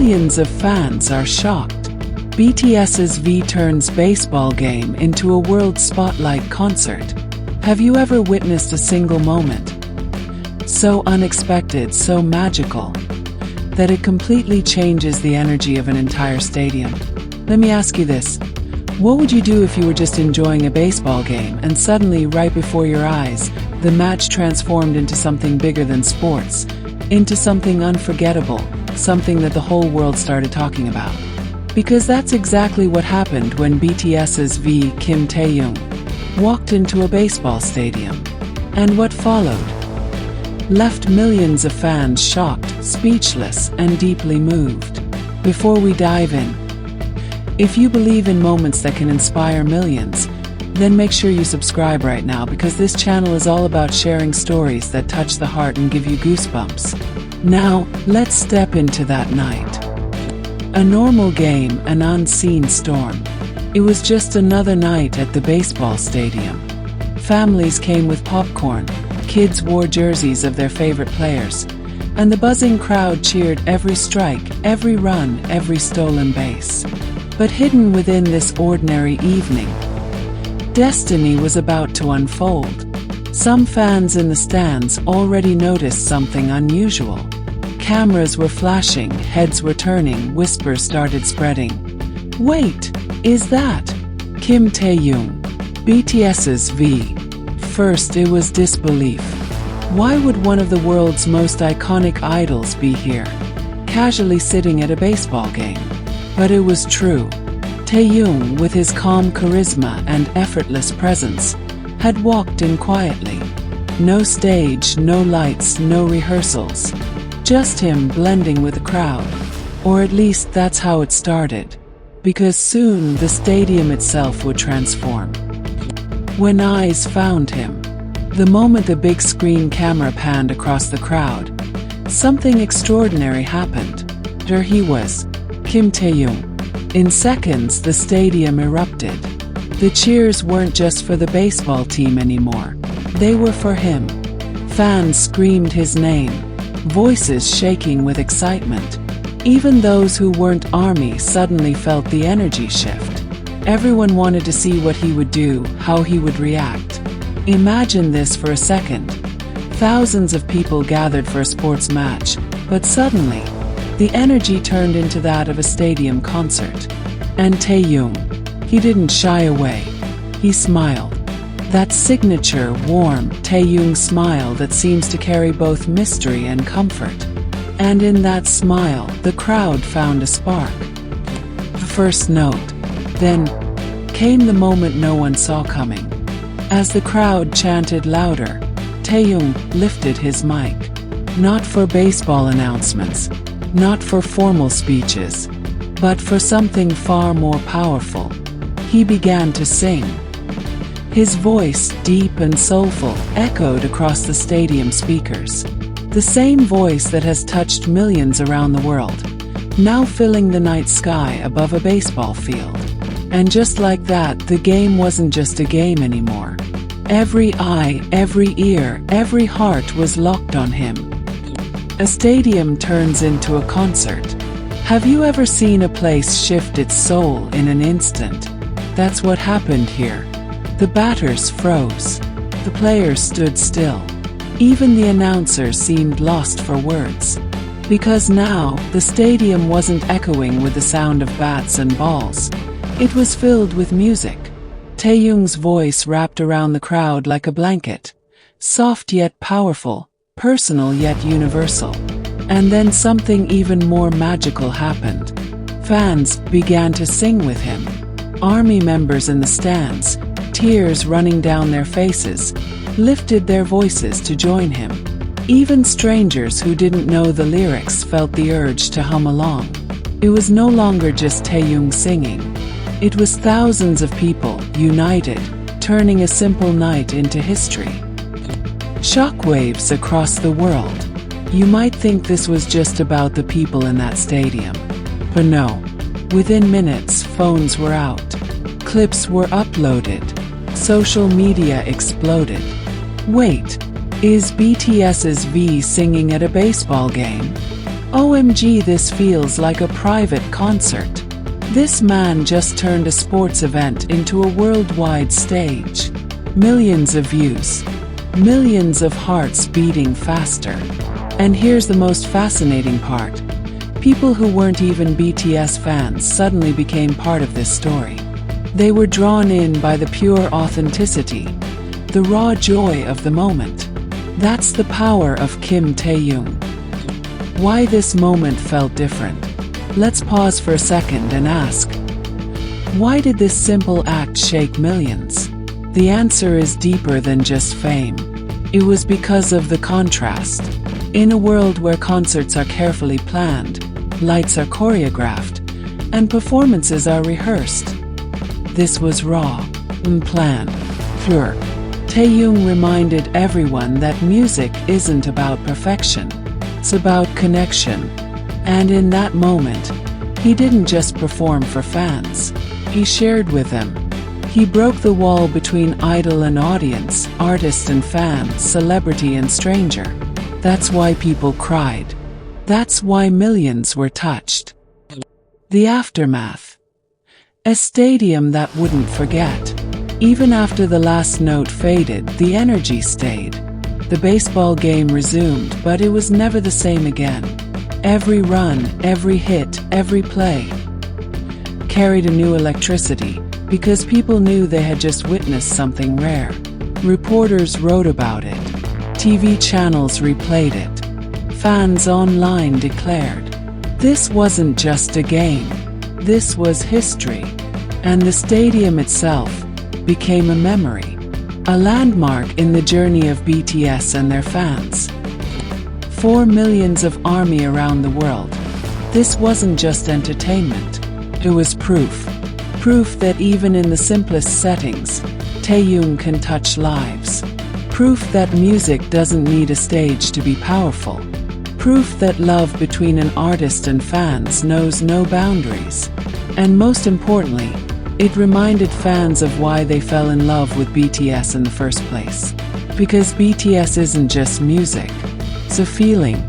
Millions of fans are shocked. BTS's V turns baseball game into a world spotlight concert. Have you ever witnessed a single moment so unexpected, so magical, that it completely changes the energy of an entire stadium? Let me ask you this. What would you do if you were just enjoying a baseball game and suddenly, right before your eyes, the match transformed into something bigger than sports, into something unforgettable, something that the whole world started talking about? Because that's exactly what happened when BTS's V, Kim Taehyung, walked into a baseball stadium. And what followed left millions of fans shocked, speechless, and deeply moved. Before we dive in, if you believe in moments that can inspire millions, then make sure you subscribe right now, because this channel is all about sharing stories that touch the heart and give you goosebumps. Now, let's step into that night. A normal game, an unseen storm. It was just another night at the baseball stadium. Families came with popcorn, kids wore jerseys of their favorite players, and the buzzing crowd cheered every strike, every run, every stolen base. But hidden within this ordinary evening, destiny was about to unfold. Some fans in the stands already noticed something unusual. Cameras were flashing, heads were turning, whispers started spreading. Wait, is that Kim Taehyung, BTS's V? First it was disbelief. Why would one of the world's most iconic idols be here, casually sitting at a baseball game? But it was true. Taehyung, with his calm charisma and effortless presence, had walked in quietly. No stage, no lights, no rehearsals. Just him blending with the crowd. Or at least that's how it started. Because soon the stadium itself would transform. When eyes found him, the moment the big screen camera panned across the crowd, something extraordinary happened. There he was, Kim Taehyung. In seconds, the stadium erupted. The cheers weren't just for the baseball team anymore. They were for him. Fans screamed his name, voices shaking with excitement. Even those who weren't ARMY suddenly felt the energy shift. Everyone wanted to see what he would do, how he would react. Imagine this for a second. Thousands of people gathered for a sports match, but suddenly, the energy turned into that of a stadium concert. And Taehyung, he didn't shy away. He smiled. That signature, warm, Taehyung smile that seems to carry both mystery and comfort. And in that smile, the crowd found a spark. The first note. Then came the moment no one saw coming. As the crowd chanted louder, Taehyung lifted his mic. Not for baseball announcements, not for formal speeches, but for something far more powerful. He began to sing. His voice, deep and soulful, echoed across the stadium speakers. The same voice that has touched millions around the world, now filling the night sky above a baseball field. And just like that, the game wasn't just a game anymore. Every eye, every ear, every heart was locked on him. A stadium turns into a concert. Have you ever seen a place shift its soul in an instant? That's what happened here. The batters froze. The players stood still. Even the announcer seemed lost for words. Because now, the stadium wasn't echoing with the sound of bats and balls. It was filled with music. Taehyung's voice wrapped around the crowd like a blanket. Soft yet powerful, personal yet universal. And then something even more magical happened. Fans began to sing with him. ARMY members in the stands, tears running down their faces, lifted their voices to join him. Even strangers who didn't know the lyrics felt the urge to hum along. It was no longer just Taehyung singing. It was thousands of people, united, turning a simple night into history. Shockwaves across the world. You might think this was just about the people in that stadium. But no. Within minutes, phones were out. Clips were uploaded. Social media exploded. Wait, is BTS's V singing at a baseball game? OMG, this feels like a private concert. This man just turned a sports event into a worldwide stage. Millions of views. Millions of hearts beating faster. And here's the most fascinating part. People who weren't even BTS fans suddenly became part of this story. They were drawn in by the pure authenticity, the raw joy of the moment. That's the power of Kim Taehyung. Why this moment felt different? Let's pause for a second and ask, why did this simple act shake millions? The answer is deeper than just fame. It was because of the contrast. In a world where concerts are carefully planned, lights are choreographed, and performances are rehearsed, this was raw, unplanned, pure. Taehyung reminded everyone that music isn't about perfection, it's about connection. And in that moment, he didn't just perform for fans, he shared with them. He broke the wall between idol and audience, artist and fan, celebrity and stranger. That's why people cried. That's why millions were touched. The aftermath. A stadium that wouldn't forget. Even after the last note faded, the energy stayed. The baseball game resumed, but it was never the same again. Every run, every hit, every play carried a new electricity, because people knew they had just witnessed something rare. Reporters wrote about it. TV channels replayed it. Fans online declared, this wasn't just a game. This was history. And the stadium itself became a memory, a landmark in the journey of BTS and their fans. 4 million of ARMY around the world. This wasn't just entertainment. It was proof. Proof that even in the simplest settings, Taehyung can touch lives. Proof that music doesn't need a stage to be powerful. Proof that love between an artist and fans knows no boundaries. And most importantly, it reminded fans of why they fell in love with BTS in the first place. Because BTS isn't just music. It's a feeling.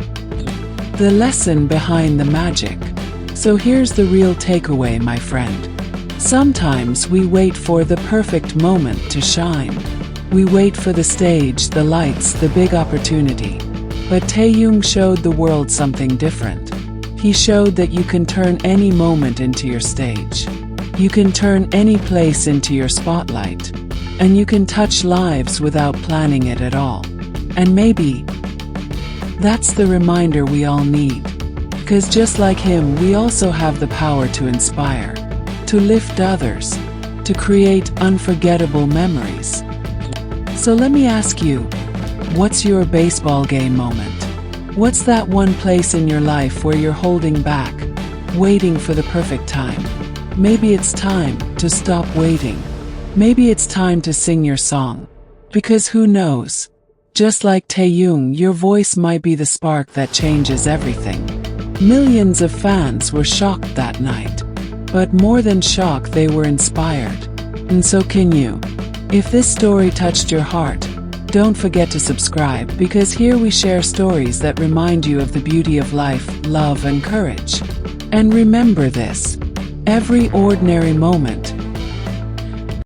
The lesson behind the magic. So here's the real takeaway, my friend. Sometimes we wait for the perfect moment to shine. We wait for the stage, the lights, the big opportunity. But Taehyung showed the world something different. He showed that you can turn any moment into your stage. You can turn any place into your spotlight. And you can touch lives without planning it at all. And maybe that's the reminder we all need. Because just like him, we also have the power to inspire, to lift others, to create unforgettable memories. So let me ask you, what's your baseball game moment? What's that one place in your life where you're holding back, waiting for the perfect time? Maybe it's time to stop waiting. Maybe it's time to sing your song. Because who knows? Just like Taehyung, your voice might be the spark that changes everything. Millions of fans were shocked that night. But more than shocked, they were inspired. And so can you. If this story touched your heart, don't forget to subscribe, because here we share stories that remind you of the beauty of life, love and courage. And remember this, every ordinary moment